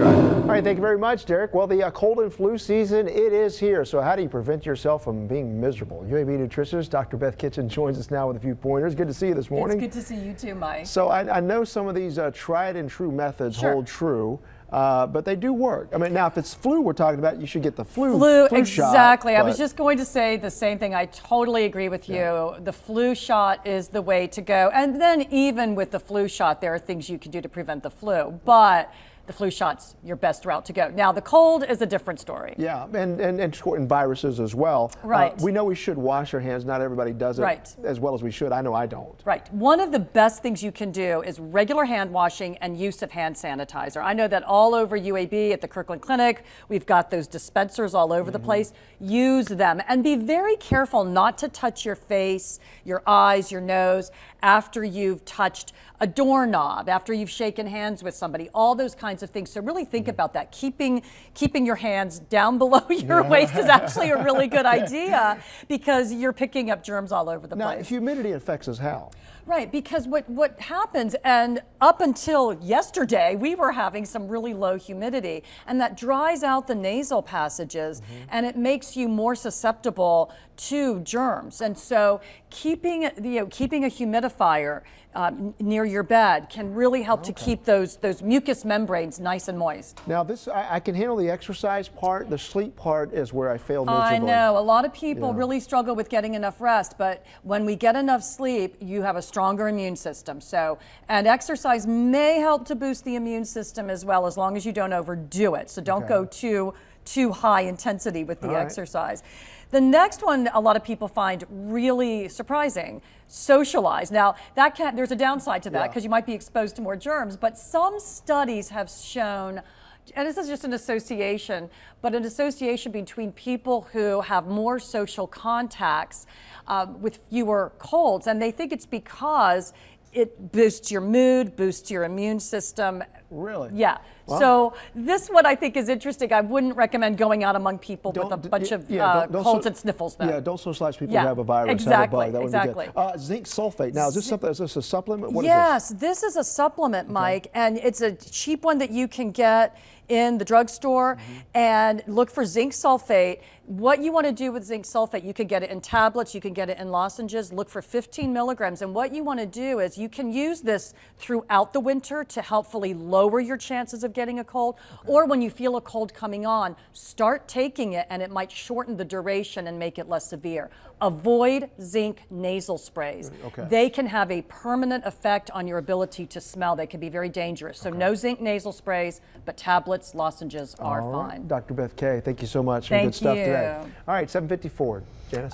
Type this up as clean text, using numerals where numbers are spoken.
right. All right, thank you very much, Derek. Well, the cold and flu season, it is here. So how do you prevent yourself from being miserable? UAB nutritionist Dr. Beth Kitchin joins us now with a few pointers. Good to see you this morning. It's good to see you too, Mike. So I know some of these tried and true methods hold true. But they do work. I mean, now if it's flu we're talking about, you should get the flu shot. Exactly. I was just going to say the same thing. I totally agree with you. The flu shot is the way to go. And then even with the flu shot, there are things you can do to prevent the flu. But the flu shot's your best route to go. Now, the cold is a different story. Yeah, and shorten viruses as well. Right. We know we should wash our hands. Not everybody does it as well as we should. I know I don't. Right. One of the best things you can do is regular hand washing and use of hand sanitizer. I know that all over UAB at the Kirkland Clinic, we've got those dispensers all over the place. Use them and be very careful not to touch your face, your eyes, your nose after you've touched a doorknob, after you've shaken hands with somebody, all those kinds of things. So really think about that. Keeping your hands down below your waist is actually a really good idea because you're picking up germs all over the place. Now, humidity affects us how? Right, because what happens, and up until yesterday, we were having some really low humidity, and that dries out the nasal passages, and it makes you more susceptible to germs. And so keeping a humidifier near your bed can really help to keep those mucous membranes nice and moist. Now this, I can handle the exercise part. The sleep part is where I fail miserably. I know, a lot of people really struggle with getting enough rest, but when we get enough sleep, you have a stronger immune system. So, and exercise may help to boost the immune system as well, as long as you don't overdo it. So don't go too high intensity with the exercise. The next one a lot of people find really surprising, Socialize. Now, there's a downside to that because you might be exposed to more germs, but some studies have shown, and this is just an association, but an association between people who have more social contacts with fewer colds, and they think it's because it boosts your mood, boosts your immune system. Really? Yeah. Wow. So this one I think is interesting. I wouldn't recommend going out among people with a bunch of colds and sniffles though. Yeah, don't socialize people who have a virus, have a bug. That would be good. Zinc sulfate. Now, is this a supplement? What is this? This is a supplement, Mike, and it's a cheap one that you can get in the drugstore, and look for zinc sulfate. What you want to do with zinc sulfate, you can get it in tablets, you can get it in lozenges, look for 15 milligrams. And what you want to do is you can use this throughout the winter to helpfully lower your chances of getting a cold, or when you feel a cold coming on, start taking it and it might shorten the duration and make it less severe. Avoid zinc nasal sprays. They can have a permanent effect on your ability to smell. They can be very dangerous. So no zinc nasal sprays, but tablets, lozenges are fine. Dr. Beth K, thank you so much. Thank Good stuff you. today. All right, 7:54. Janice.